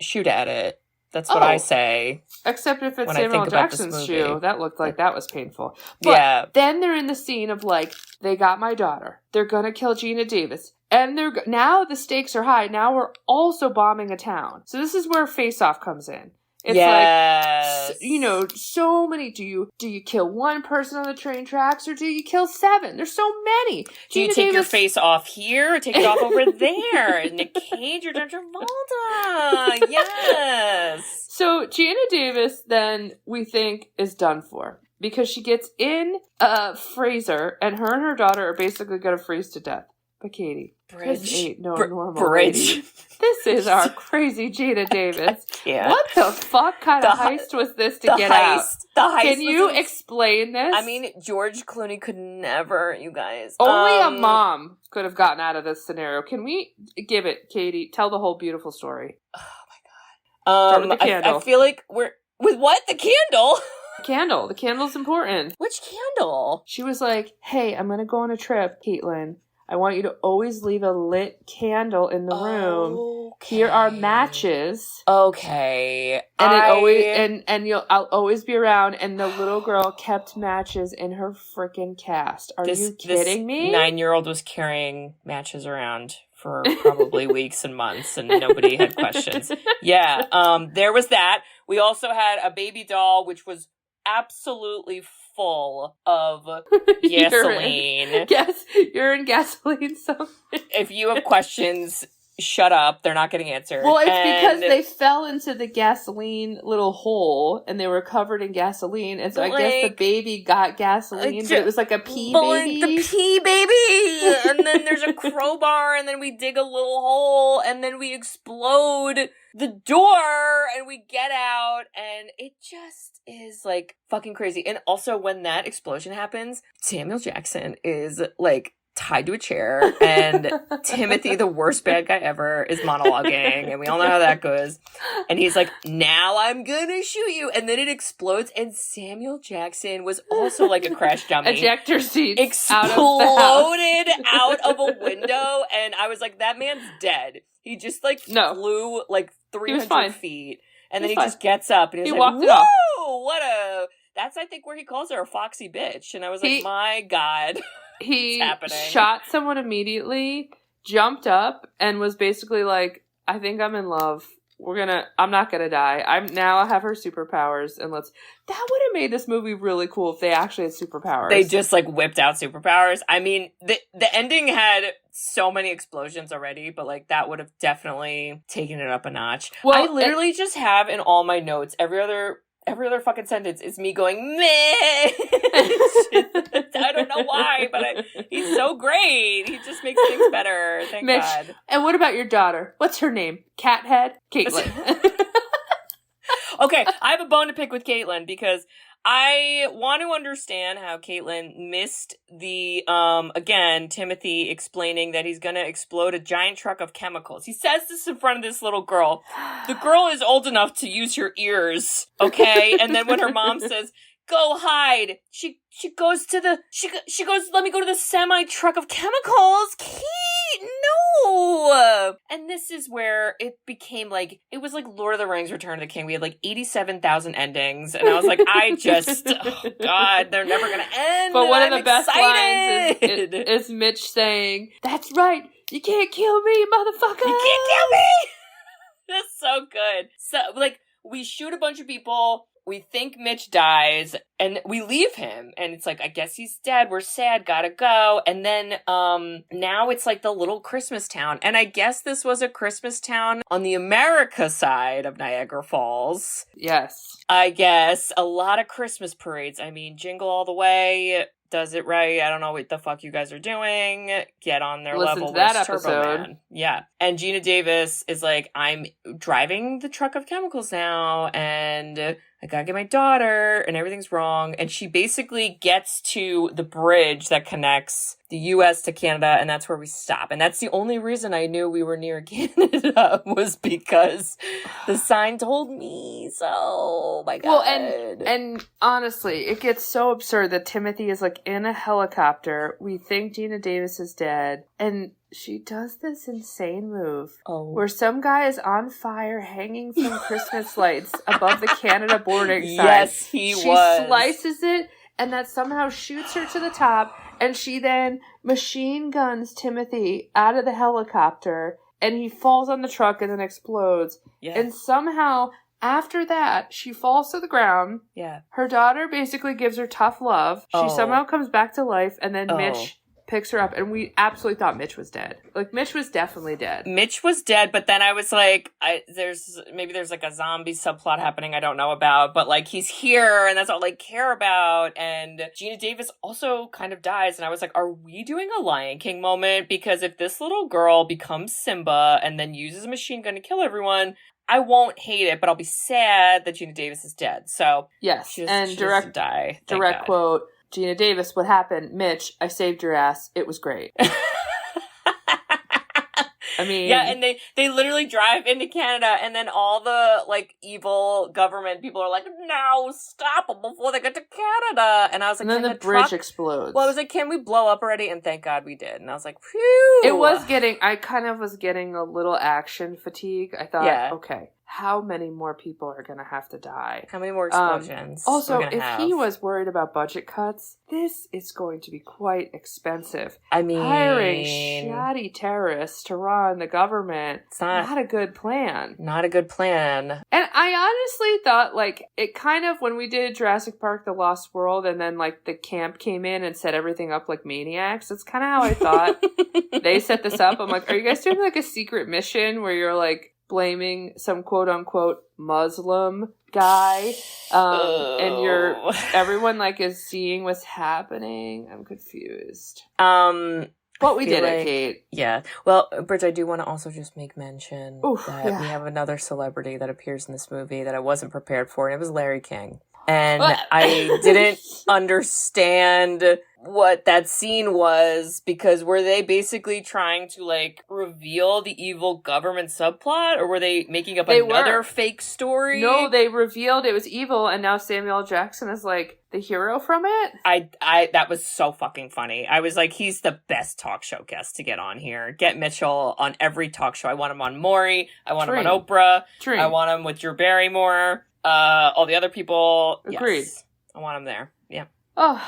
shoot at it. That's what I say. Except if it's Samuel Jackson's shoe. That looked like that was painful. But yeah. Then they're in the scene of like, they got my daughter. They're going to kill Geena Davis. And now the stakes are high. Now we're also bombing a town. So this is where Face Off comes in. It's like, you know, so many. Do you kill one person on the train tracks or do you kill 7? There's so many. Do you take your face off here or take it off over there? Nick Cage or John Travolta? Yes. So Geena Davis then we think is done for because she gets in a freezer and her daughter are basically going to freeze to death. But Katie, this ain't no normal lady. This is our crazy Geena Davis. What the fuck kind of heist was this to get out? The heist. Can you explain this? I mean, George Clooney could never, you guys. Only a mom could have gotten out of this scenario. Can we give it, Katie? Tell the whole beautiful story. Oh my god. Start with the candle. I feel like we're with what? The candle? Candle. The candle's important. Which candle? She was like, "Hey, I'm gonna go on a trip, Caitlin. I want you to always leave a lit candle in the room. Okay. Here are matches. Okay. I'll always be around." And the little girl kept matches in her freaking cast. Are you kidding me? 9-year-old was carrying matches around for probably weeks and months, and nobody had questions. Yeah. There was that. We also had a baby doll, which was absolutely full of gasoline. You're in gasoline somewhere. If you have questions, shut up. They're not getting answered. Well, it's because they fell into the gasoline little hole and they were covered in gasoline. And so I guess the baby got gasoline, but it was like a pee baby. The pee baby! And then there's a crowbar, and then we dig a little hole, and then we explode the door, and we get out, and it just is like fucking crazy. And also, when that explosion happens, Samuel Jackson is like tied to a chair, and Timothy, the worst bad guy ever, is monologuing, and we all know how that goes. And he's like, "Now I'm gonna shoot you," and then it explodes, and Samuel Jackson was also like a crash dummy. Ejector seat exploded out of a window, and I was like, that man's dead. He just like flew like 300 feet, and then he just gets up, and he's like, walked it off. "Whoa, what a..." That's, I think, where he calls her a foxy bitch. And I was like, my God, he what's happening? Shot someone immediately, jumped up, and was basically like, "I think I'm in love. I'm not gonna die. I have her superpowers, and that would have made this movie really cool if they actually had superpowers." They just like whipped out superpowers. I mean, the ending had so many explosions already, but like that would have definitely taken it up a notch. Well, I literally just have in all my notes, every other fucking sentence is me going, meh. I don't know why, but he's so great. He just makes things better. Thank Mitch, God. And what about your daughter? What's her name? Cathead? Caitlin. Okay, I have a bone to pick with Caitlin because I want to understand how Caitlin missed the, again, Timothy explaining that he's going to explode a giant truck of chemicals. He says this in front of this little girl. The girl is old enough to use her ears, okay? And then when her mom says, "Go hide," she goes, "Let me go to the semi truck of chemicals." Kate, no! And this is where it became like, it was like Lord of the Rings, Return of the King. We had like 87,000 endings, and I was like, oh God, they're never gonna end. But one of the best lines is Mitch saying, "That's right, you can't kill me, motherfucker! You can't kill me!" That's so good. So, like, we shoot a bunch of people, we think Mitch dies, and we leave him, and it's like, I guess he's dead, we're sad, gotta go. And then now it's like the little Christmas town, and I guess this was a Christmas town on the America side of Niagara Falls. Yes. I guess a lot of Christmas parades. I mean, Jingle All the Way, does it right. I don't know what the fuck you guys are doing. Get on their Listen level. to that Where's Turbo episode. Man? Yeah. And Geena Davis is like, I'm driving the truck of chemicals now, and I gotta get my daughter, and everything's wrong. And she basically gets to the bridge that connects the U.S. to Canada, and that's where we stop. And that's the only reason I knew we were near Canada was because the sign told me. So, oh my God. Well, and honestly, it gets so absurd that Timothy is like in a helicopter. We think Geena Davis is dead, and she does this insane move where some guy is on fire hanging from Christmas lights above the Canada border sign. Yes, she was. She slices it, and that somehow shoots her to the top, and she then machine guns Timothy out of the helicopter, and he falls on the truck and then explodes. Yeah. And somehow, after that, she falls to the ground. Yeah. Her daughter basically gives her tough love. She somehow comes back to life, and then Mitch picks her up, and we absolutely thought Mitch was dead. Like, Mitch was definitely dead. Mitch was dead, but then I was like, there's like a zombie subplot happening I don't know about, but like he's here, and that's all I care about. And Geena Davis also kind of dies, and I was like, are we doing a Lion King moment? Because if this little girl becomes Simba and then uses a machine gun to kill everyone, I won't hate it, but I'll be sad that Geena Davis is dead. So yes, she and doesn't die. Direct quote. Geena Davis, what happened? Mitch, I saved your ass. It was great. I mean... Yeah, and they literally drive into Canada, and then all the, like, evil government people are like, no, stop them before they get to Canada. And I was like, and then the bridge explodes. Well, I was like, can we blow up already? And thank God we did. And I was like, phew. I kind of was getting a little action fatigue. I thought, okay, how many more people are going to have to die? How many more explosions? Also, if he was worried about budget cuts, this is going to be quite expensive. I mean... hiring shoddy terrorists to run the government. It's not a good plan. Not a good plan. And I honestly thought, like, it kind of, when we did Jurassic Park The Lost World, and then, like, the camp came in and set everything up like maniacs, that's kind of how I thought they set this up. I'm like, are you guys doing, like, a secret mission where you're, like, blaming some quote-unquote Muslim guy, and everyone, like, is seeing what's happening? I'm confused. But we did it, Kate. Yeah. Well, Bridget, I do want to also just make mention that we have another celebrity that appears in this movie that I wasn't prepared for, and it was Larry King. And I didn't understand what that scene was, because were they basically trying to, like, reveal the evil government subplot, or were they making up another fake story? No, they revealed it was evil, and now Samuel L. Jackson is, like, the hero from it. That was so fucking funny. I was like, he's the best talk show guest to get on here. Get Mitchell on every talk show. I want him on Maury. I want him on Oprah. I want him with Drew Barrymore. All the other people. Agreed. Yes, I want him there. Yeah. Oh,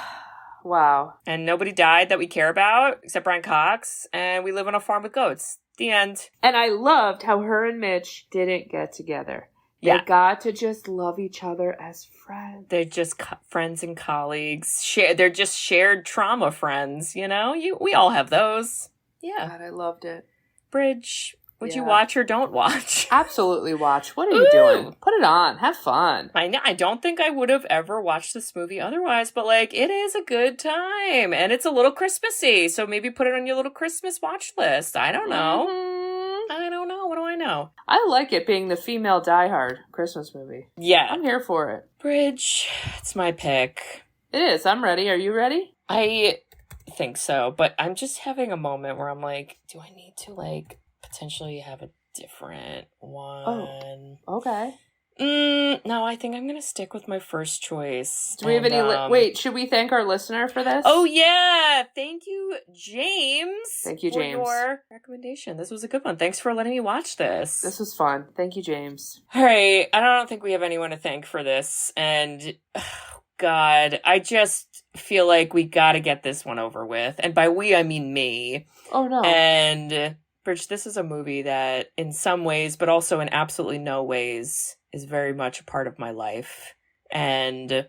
wow. And nobody died that we care about except Brian Cox, and we live on a farm with goats. The end. And I loved how her and Mitch didn't get together. They got to just love each other as friends. They're just friends and colleagues. They're just shared trauma friends, you know? We all have those. Yeah. God, I loved it. Bridge. Would you watch or don't watch? Absolutely watch. What are you doing? Put it on. Have fun. I don't think I would have ever watched this movie otherwise, but, like, it is a good time. And it's a little Christmassy, so maybe put it on your little Christmas watch list. I don't know. I don't know. What do I know? I like it being the female Die Hard Christmas movie. Yeah. I'm here for it. Bridge, it's my pick. It is. I'm ready. Are you ready? I think so, but I'm just having a moment where I'm like, do I need to, like, potentially have a different one? Oh, okay. No, I think I'm going to stick with my first choice. Do we have any... wait, should we thank our listener for this? Oh, yeah! Thank you, James. Thank you, James. For your recommendation. This was a good one. Thanks for letting me watch this. This was fun. Thank you, James. All right. I don't think we have anyone to thank for this. And, God, I just feel like we got to get this one over with. And by we, I mean me. Oh, no. And, Bridge, this is a movie that, in some ways, but also in absolutely no ways, is very much a part of my life. And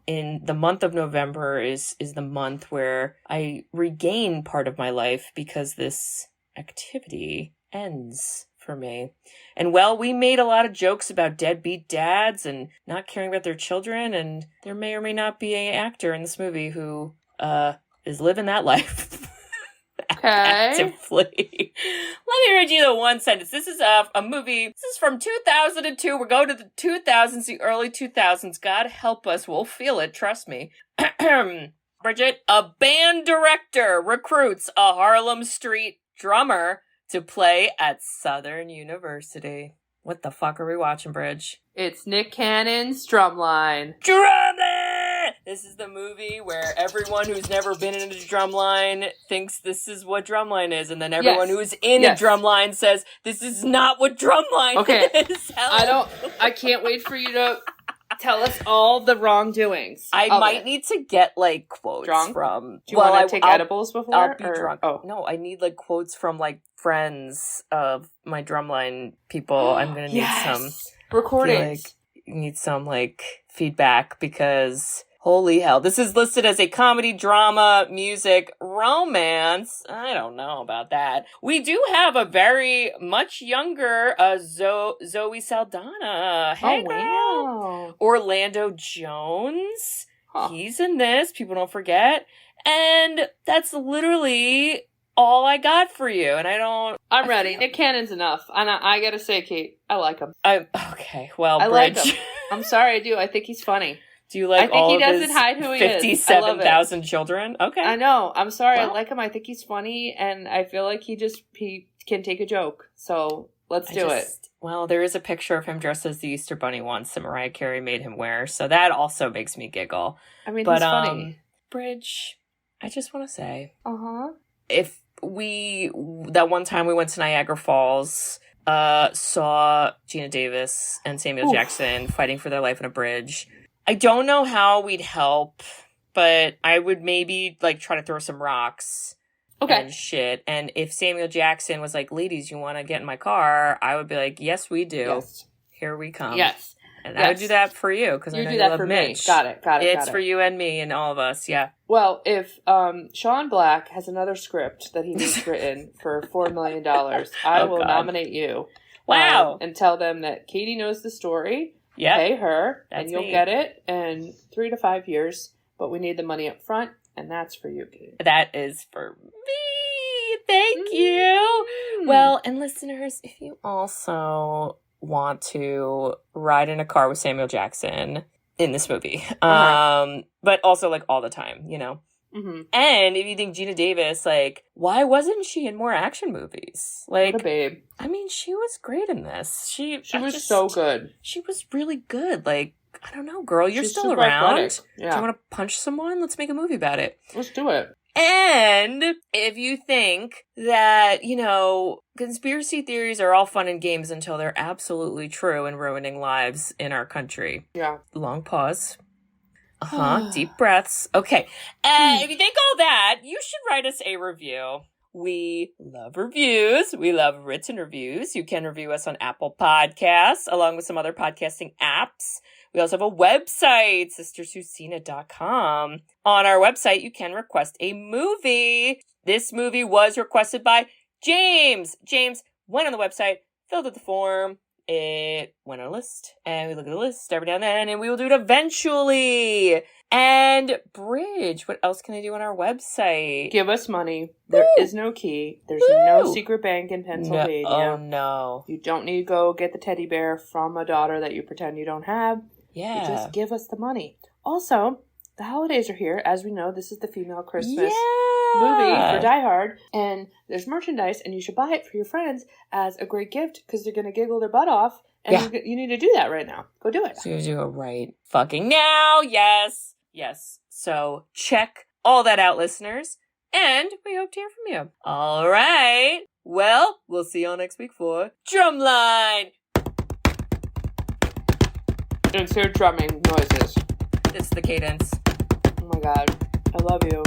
in the month of November is the month where I regain part of my life because this activity ends for me. And, well, we made a lot of jokes about deadbeat dads and not caring about their children, and there may or may not be an actor in this movie who is living that life. Okay. Actively. Let me read you the one sentence. This is a movie. This is from 2002. We're going to the 2000s, the early 2000s. God help us. We'll feel it. Trust me. Bridget, a band director recruits a Harlem Street drummer to play at Southern University. What the fuck are we watching, Bridge? It's Nick Cannon's Drumline. Drumline! This is the movie where everyone who's never been in a drumline thinks this is what drumline is, and then everyone who's in a drumline says, this is not what drumline is. I can't wait for you to tell us all the wrongdoings. I might need to get, like, quotes from... Do you want to take edibles before? I'll be drunk. Oh. No, I need, like, quotes from, like, friends of my drumline people. I'm going to need some... recordings. Need some, like, feedback because... Holy hell. This is listed as a comedy, drama, music, romance. I don't know about that. We do have a very much younger Zoe Saldana. Hey, wow. Orlando Jones. Huh. He's in this. People don't forget. And that's literally all I got for you. And I'm ready. Nick Cannon's enough. And I gotta say, Kate, I like him. Okay. Well, I Bridge. like him. I'm sorry, I do. I think he's funny. Do you like all of his hide who he 57,000 children? Okay. I know. I'm sorry. Well, I like him. I think he's funny, and I feel like he can take a joke. So let's do it. Well, there is a picture of him dressed as the Easter Bunny once that Mariah Carey made him wear, so that also makes me giggle. I mean, he's funny. Bridge, I just want to say, if that one time we went to Niagara Falls, saw Geena Davis and Samuel Jackson fighting for their life on a bridge. I don't know how we'd help, but I would maybe, like, try to throw some rocks and shit. And if Samuel Jackson was like, ladies, you want to get in my car? I would be like, yes, we do. Yes. Here we come. Yes. And I would do that for you, because I know you love Mitch. Got it. It's for you and me and all of us, yeah. Well, if Sean Black has another script that he needs written for $4 million, I will nominate you. Wow. And tell them that Katie knows the story. Yep. Pay her, That's and you'll me. get it in 3 to 5 years. But we need the money up front, and that's for you, Katie. That is for me. Thank you. Well, and listeners, if you also want to ride in a car with Samuel Jackson in this movie, but also, like, all the time, you know? Mm-hmm. And if you think Geena Davis, like, why wasn't she in more action movies? Like, what a babe. I mean, she was great in this. She was so good. She was really good. Like, I don't know, girl, you're She's still super around. athletic. Yeah. Do you want to punch someone? Let's make a movie about it. Let's do it. And if you think that, you know, conspiracy theories are all fun and games until they're absolutely true and ruining lives in our country. Yeah. Long pause. Deep breaths. Okay. If you think all that, you should write us a review. We love reviews. We love written reviews. You can review us on Apple Podcasts, along with some other podcasting apps. We also have a website, sisterswhoseenit.com. On our website, you can request a movie. This movie was requested by James. James went on the website, filled out the form. It went on a list, and we look at the list every now and then, and we will do it eventually. And Bridge, what else can I do on our website? Give us money. There is no key. There's no secret bank in Pennsylvania. Oh, no. You don't need to go get the teddy bear from a daughter that you pretend you don't have. Yeah. You just give us the money. Also, the holidays are here. As we know, this is the female Christmas movie for Die Hard. And there's merchandise, and you should buy it for your friends as a great gift because they're going to giggle their butt off. And you need to do that right now. Go do it. So you do it right fucking now. Yes. Yes. So check all that out, listeners. And we hope to hear from you. All right. Well, we'll see y'all next week for Drumline. Insert drumming noises. It's the cadence. Oh my god. I love you.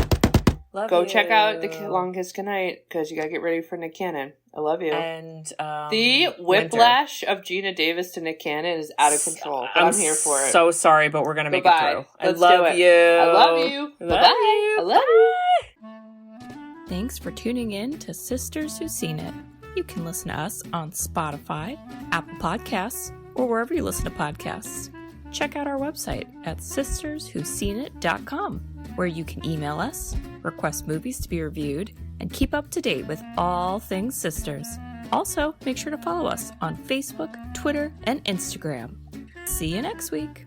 Go check out the Long Kiss Goodnight because you gotta get ready for Nick Cannon. I love you. And the whiplash of Geena Davis to Nick Cannon is out of control. But I'm here for it. So sorry, but we're gonna make it through. Let's I love you. I love you. Bye-bye. I love you. Thanks for tuning in to Sisters Who Seen It. You can listen to us on Spotify, Apple Podcasts, or wherever you listen to podcasts. Check out our website at sisterswhoseenit.com. where you can email us, request movies to be reviewed, and keep up to date with all things Sisters. Also, make sure to follow us on Facebook, Twitter, and Instagram. See you next week.